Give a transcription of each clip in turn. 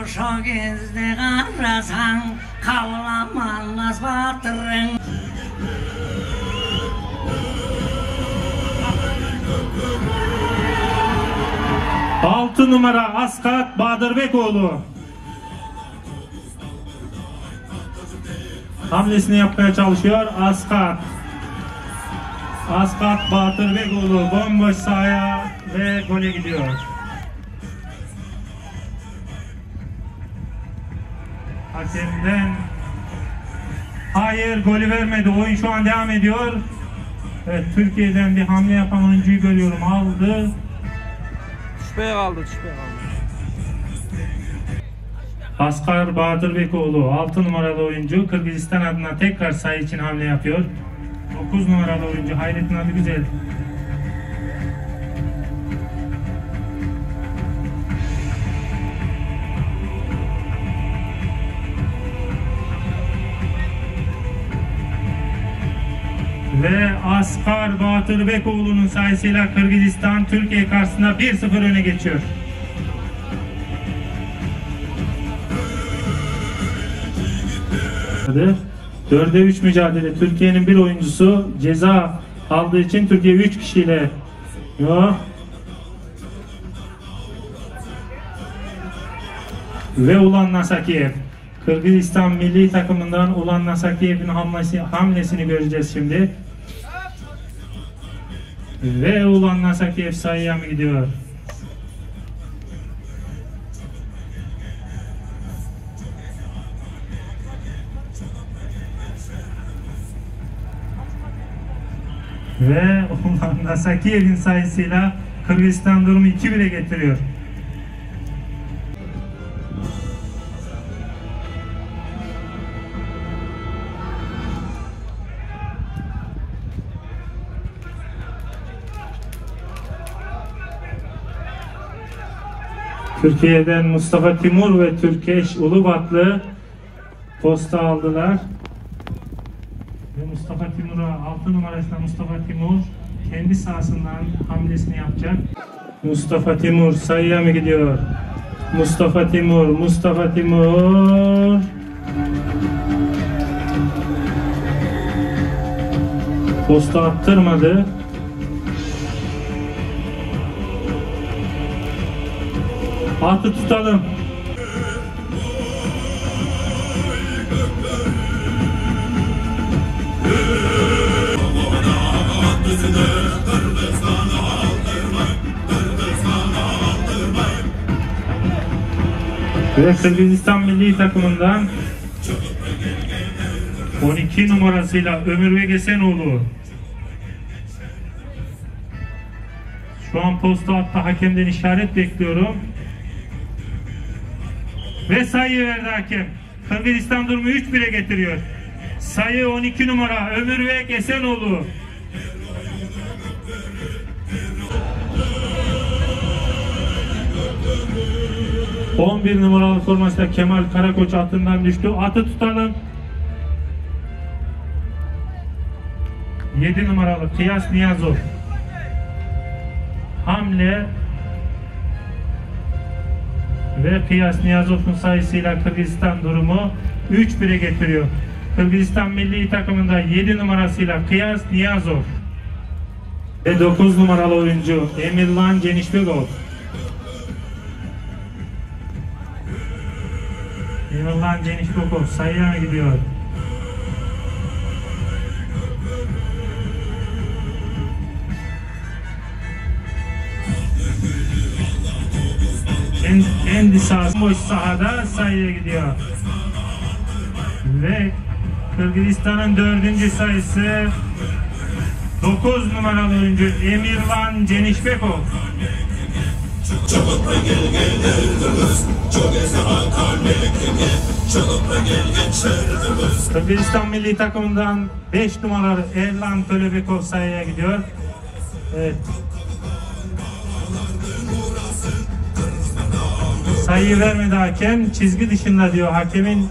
Uşa gezdi karasan, kavlamanız batırın. 6 numara Askat Badırbekoğlu hamlesini yapmaya çalışıyor. Askat Badırbekoğlu bomboş sahaya ve gole gidiyor. Hakemden hayır, golü vermedi. Oyun şu an devam ediyor. Evet, Türkiye'den bir hamle yapan oyuncuyu görüyorum. Aldı. Şüpheye kaldı. Askar Badırbekoğlu 6 numaralı oyuncu Kırgızistan adına tekrar sayı için hamle yapıyor. 9 numaralı oyuncu Hayrettin Adıgüzel. Ve Askar Badırbekoğlu'nun sayısıyla Kırgızistan Türkiye karşısında 1-0 öne geçiyor. Dörde 3 mücadele. Türkiye'nin bir oyuncusu ceza aldığı için Türkiye 3 kişiyle ve Ulan Nasakiyev. Kırgızistan milli takımından Ulan Nasakiyev'in hamlesini göreceğiz şimdi. Ve Ulan Nasakiyev sayıya mı gidiyor? Ve Ulan Nasakiyev'in sayısıyla Kırgızistan durumu 2-1'e getiriyor. Türkiye'den Mustafa Timur ve Türkeş Ulubatlı posta aldılar. Ve Mustafa Timur'a 6 numarasında Mustafa Timur kendi sahasından hamlesini yapacak. Mustafa Timur sayıya mı gidiyor? Mustafa Timur. Posta attırmadı. Atı tutalım. Ve Kırgızistan milli takımından 12 numarasıyla Ömür Vegesenoğlu. Şu an posta attı, hakemden işaret bekliyorum. Ve sayı verdi hakem. Kırgızistan durumu 3-1'e getiriyor. Sayı 12 numara Ömür Vegesenoğlu. ...11 numaralı formasıyla Kemal Karakoç atından düştü. Atı tutalım. 7 numaralı Kıyas Niyazov. Hamle. Ve Kıyas Niyazov'un sayısıyla Kırgızistan durumu 3-1'e getiriyor. Kırgızistan milli takımında 7 numarasıyla Kıyas Niyazov. Ve 9 numaralı oyuncu Emirlan Genişbekov. Emirlan Genişbekov sayıya gidiyor. Kendi sahası boş sahada sayıya gidiyor. Ve Kırgızistan'ın 4. sayısı 9 numaralı oyuncu Emirlan Genişbekov. Kırgızistan milli takımından 5 numaralı Erlan Tölebekov sayıya gidiyor. Evet. Sayı vermedi hakem, çizgi dışında diyor hakemin.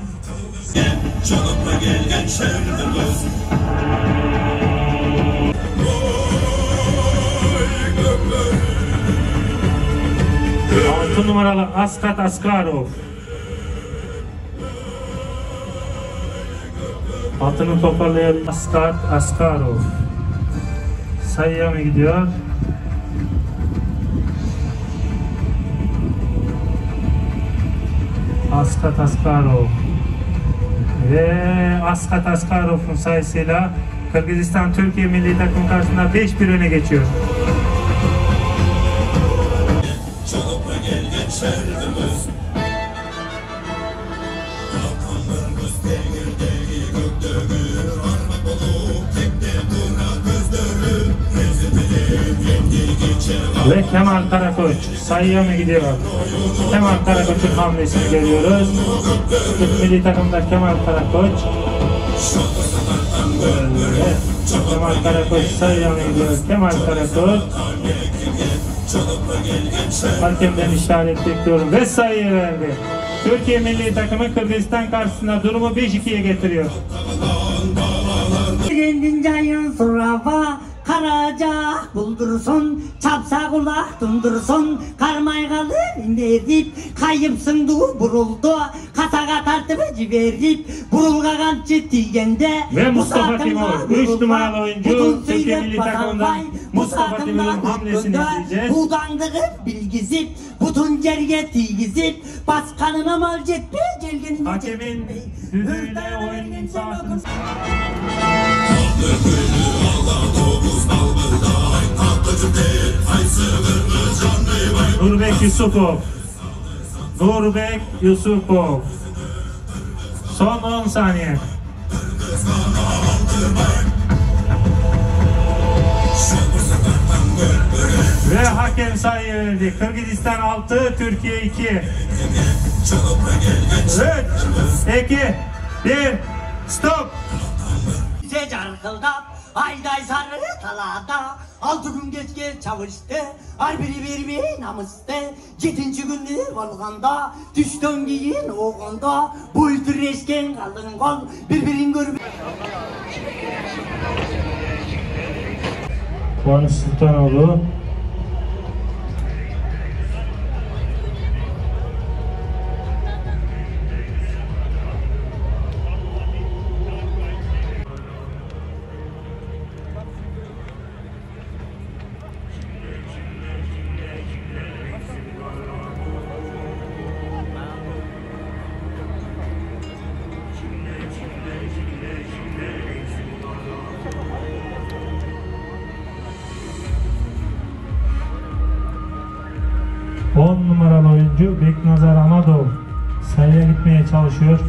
6 numaralı Askat Askarov. Atını toparlayan Askat Askarov. Sayıya mı gidiyor? Askat Askarov. Ve Askat Askarov'un sayısıyla Kırgızistan Türkiye milli takım karşısında 5-1 öne geçiyor. Ve Kemal Karakoç sayıya mı gidiyor? Kemal Karakoç'un hamlesini görüyoruz. Türk milli takımda Kemal Karakoç. Evet. Kemal Karakoç sayıya mı gidiyor? Kemal Karakoç. Hakemden işaret bekliyorum ve sayıyı verdi. Türkiye milli takımı Kırgızistan karşısında durumu 5-2'ye getiriyor. Kendince surava Karaca buldursun, çapsa kulak dundursun, karmay kalır indirip, kayıpsın du buruldu, kataga tartıp civerip, burulga kançı tigende. Ve Mustafa Timur, 3 numaralı oyuncu, Türkiye milli takımından Mustafa Timur'un hamlesini izleyeceğiz. Budandığı bilgizip, butun cerge tigizip, başkanına mal cepbe, gelgin hakemin düdüğüyle oyunun sahasını... Nurbek Yusupov. Nurbek Yusupov. Son 10 saniye. Ve hakem sayı verdi. Kırgızistan 6, Türkiye 2. 3, 2, 1, stop. Bize carkıldap, ayday sarı talada, 6 gün geç çalıştı, her biri bir namuste, 7. günü olganda, düştün giyin oğunda, bu ütüreşken kaldın kol, birbirin görüp... Kuanış Sultanoğlu. Numaralı oyuncu Beknazar Amadov sayıya gitmeye çalışıyor.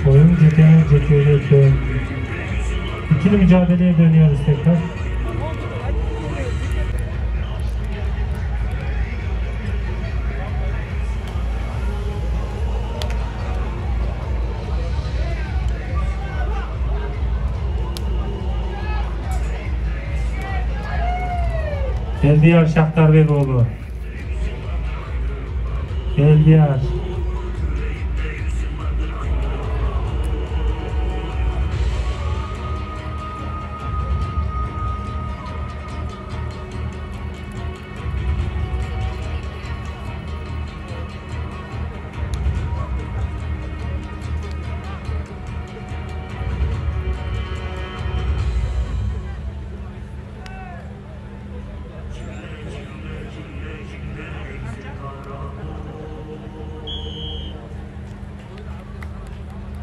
Oyun cepheye ikili mücadeleye dönüyoruz tekrar. Eldiyar Şahtarbegoğlu. Eldiyar.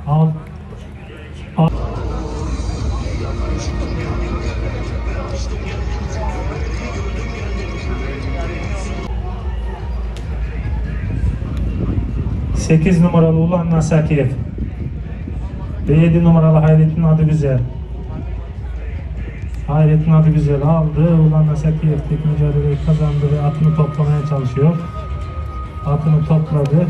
Al. 8 numaralı Ulan Nasakiyev ve 7 numaralı Hayrettin Adıgüzel. Hayrettin Adıgüzel aldı. Ulan Nasakiyev tek mücadeleyi kazandı ve atını toplamaya çalışıyor. Atını topladı.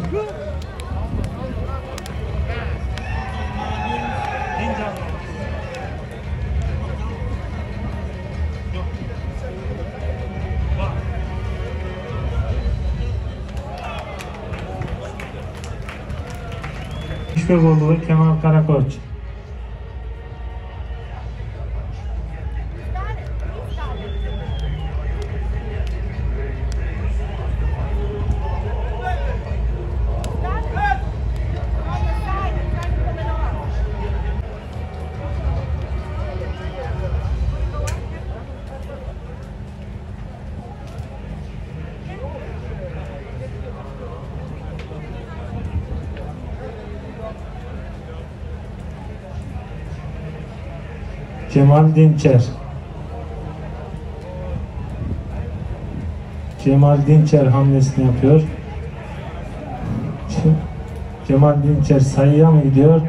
Genişbegoğlu ve Kemal Karakoç. Cemal Dinçer. Cemal Dinçer hamlesini yapıyor. Cemal Dinçer sayıya mı gidiyor?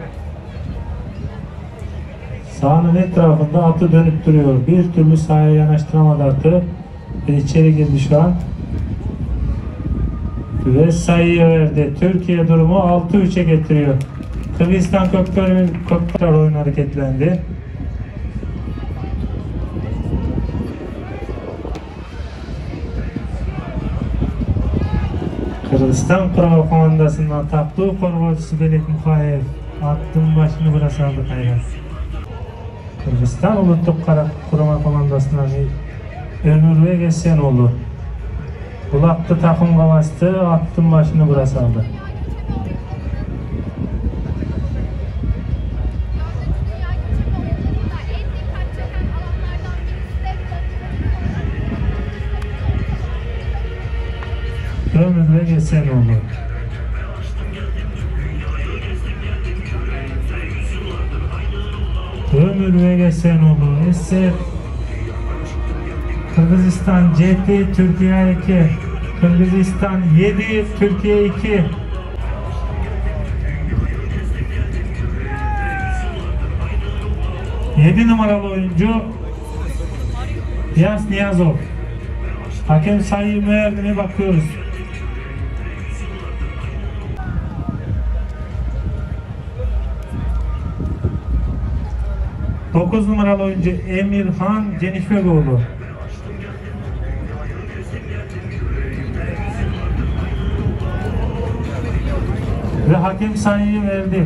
Sahanın etrafında atı dönüp duruyor. Bir türlü sahaya yanaştıramadı atı. Ve içeri girdi şu an. Ve sayıyı verdi. Türkiye durumu 6-3'e getiriyor. Kırgızistan Kökler oyun hareketlendi. Kırgızistan Kurama Komandası'ndan taptığı korumacısı Belet Mukayev attığın başını burası aldı kaynar. Kırgızistan Ulutuk Kurama Komandası'ndan Ömür ve Gesenoğlu Ulattı takımga bastı, attığın başını burası aldı. Ömür ve Gesenoğlu. Ömür ve Gesenoğlu. Eser Kırgızistan CT Türkiye 2. Kırgızistan 7 Türkiye 2. Yedi numaralı oyuncu Yas Niyazov. Hakem sayı verdiğine bakıyoruz. Dokuz numaralı oyuncu Emirhan Genişbegoğlu. Ve hakem sayıyı verdi.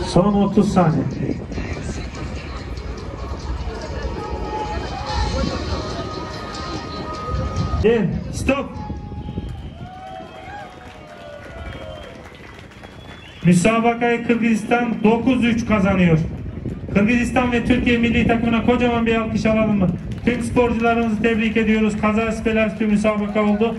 Son 30 saniye. Gel, stop. Müsabakayı Kırgızistan 9-3 kazanıyor. Kırgızistan ve Türkiye milli takımına kocaman bir alkış alalım mı? Tüm sporcularımızı tebrik ediyoruz. Kazasız belasız bir müsabaka oldu.